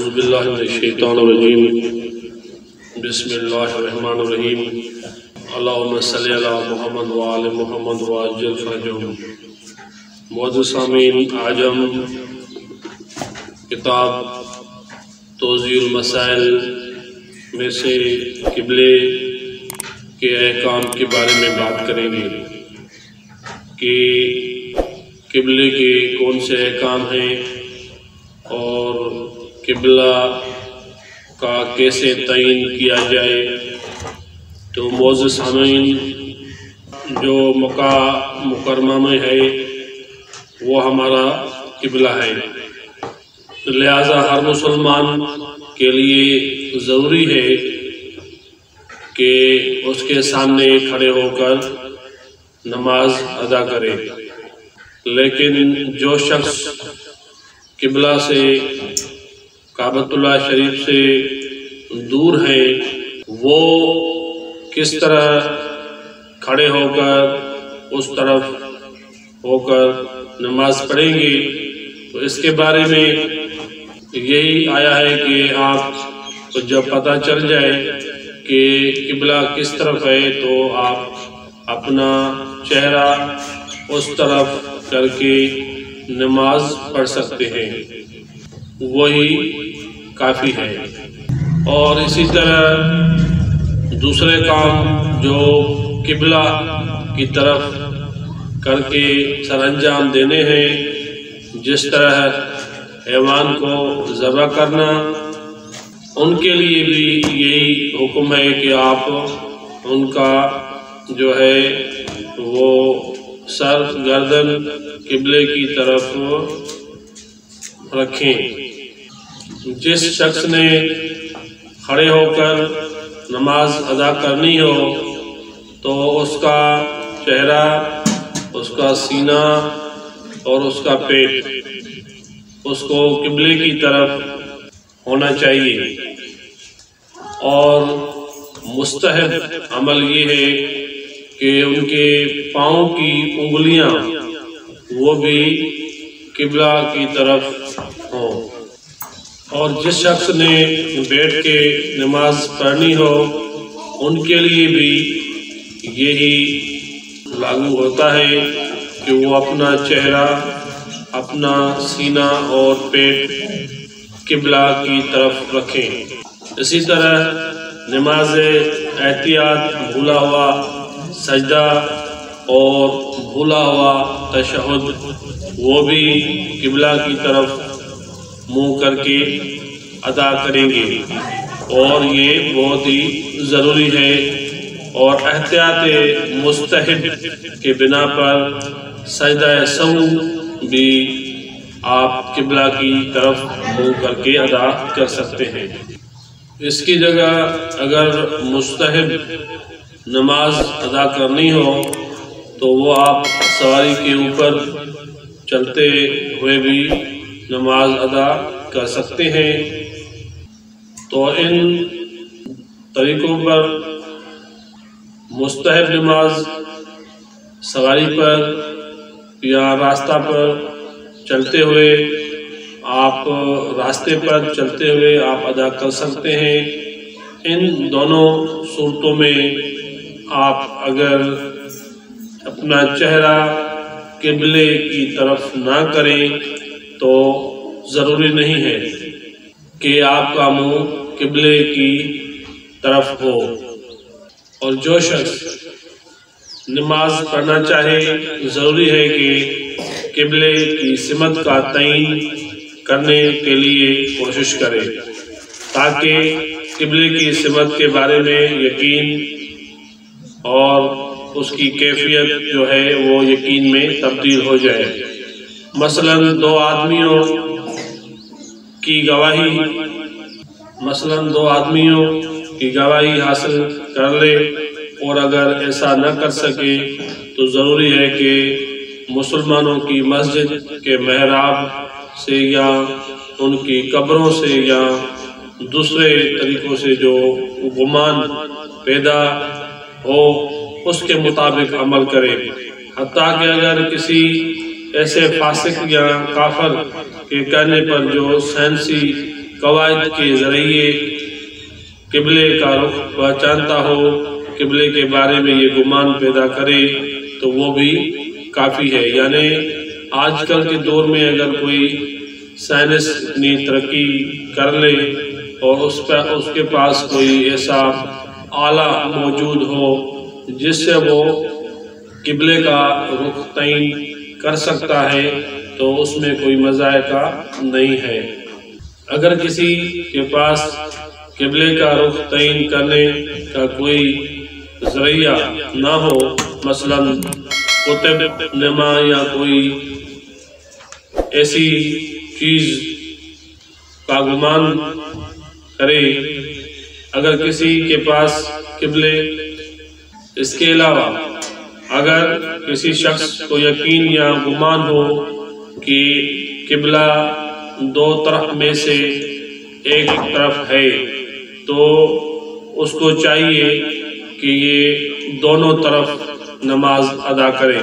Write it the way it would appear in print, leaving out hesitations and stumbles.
اعوذ باللہ من الشیطان الرجیم بسم اللہ الرحمن الرحیم اللہم صلی علی محمد وآل محمد وعجل فرجہم۔ معزز سامعین، آج ہم کتاب توضیح المسائل میں سے قبلے کے احکام کے بارے میں بات کریں گے کہ قبلے کے کون سے احکام ہیں اور قبلہ کا کیسے تعین کیا جائے۔ تو معزز سامعین، جو مکہ مکرمہ میں ہے وہ ہمارا قبلہ ہے، لہذا ہر مسلمان کے لیے ضروری ہے کہ اس کے سامنے کھڑے ہو کر نماز ادا کرے۔ لیکن جو شخص قبلہ سے، کعبۃ اللہ شریف سے دور ہے، وہ کس طرح کھڑے ہو کر اس طرف ہو کر نماز پڑھیں گے، تو اس کے بارے میں یہی آیا ہے کہ آپ کو جب پتہ چل جائے کہ قبلہ کس طرف ہے تو آپ اپنا چہرہ اس طرف کر کے نماز پڑھ سکتے ہیں، وہی کافی ہے۔ اور اسی طرح دوسرے کام جو قبلہ کی طرف کر کے سر انجام دینے ہیں، جس طرح حیوان کو ذبح کرنا، ان کے لیے بھی یہی حکم ہے کہ آپ ان کا جو ہے وہ سر گردن قبلے کی طرف رکھیں۔ جس شخص نے کھڑے ہو کر نماز ادا کرنی ہو تو اس کا چہرہ، اس کا سینہ اور اس کا پیٹ اس کو قبلے کی طرف ہونا چاہیے۔ اور مستحب عمل یہ ہے کہ ان کے پاؤں کی انگلیاں وہ بھی قبلہ کی طرف ہوں۔ اور جس شخص نے بیٹھ کے نماز پڑھنی ہو ان کے لیے بھی یہی لاگو ہوتا ہے کہ وہ اپنا چہرہ، اپنا سینہ اور پیٹ قبلہ کی طرف رکھیں۔ اسی طرح نماز احتیاط، بھولا ہوا سجدہ اور بھولا ہوا تشہد، وہ بھی قبلہ کی طرف منہ کر کے ادا کریں گے، اور یہ بہت ہی ضروری ہے۔ اور احتیاط مستحب کے بنا پر سجدہ سہو بھی آپ قبلہ کی طرف منہ کر کے ادا کر سکتے ہیں۔ اس کی جگہ اگر مستحب نماز ادا کرنی ہو تو وہ آپ سواری کے اوپر چلتے ہوئے بھی نماز ادا کر سکتے ہیں۔ تو ان طریقوں پر مستحب نماز سواری پر یا راستہ پر چلتے ہوئے، آپ راستے پر چلتے ہوئے آپ ادا کر سکتے ہیں۔ ان دونوں صورتوں میں آپ اگر اپنا چہرہ قبلے کی طرف نہ کریں تو ضروری نہیں ہے کہ آپ کا منہ قبلے کی طرف ہو۔ اور جو شخص نماز پڑھنا چاہے، ضروری ہے کہ قبلے کی سمت کا تعین کرنے کے لیے کوشش کرے، تاکہ قبلے کی سمت کے بارے میں یقین اور اس کی کیفیت جو ہے وہ یقین میں تبدیل ہو جائے۔ مثلاً دو آدمیوں کی گواہی حاصل کر لے، اور اگر ایسا نہ کر سکے تو ضروری ہے کہ مسلمانوں کی مسجد کے محراب سے یا ان کی قبروں سے یا دوسرے طریقوں سے جو گمان پیدا ہو اس کے مطابق عمل کرے۔ حتیٰ کہ اگر کسی ایسے فاسق یا کافر کے کہنے پر جو سائنسی قواعد کے ذریعے قبلے کا رخ پہچانتا ہو، قبلے کے بارے میں یہ گمان پیدا کرے تو وہ بھی کافی ہے۔ یعنی آج کل کے دور میں اگر کوئی سائنس اتنی ترقی کر لے اور اس کے پاس کوئی ایسا آلہ موجود ہو جس سے وہ قبلے کا رخ تعین کر سکتا ہے تو اس میں کوئی مذائقہ نہیں ہے۔ اگر کسی کے پاس قبلے کا رخ تعین کرنے کا کوئی ذریعہ نہ ہو، مثلا کتب نما یا کوئی ایسی چیز کا گمان کرے، اگر کسی کے پاس قبلے، اس کے علاوہ اگر کسی شخص کو یقین یا گمان ہو کہ قبلہ دو طرف میں سے ایک طرف ہے تو اس کو چاہیے کہ یہ دونوں طرف نماز ادا کرے۔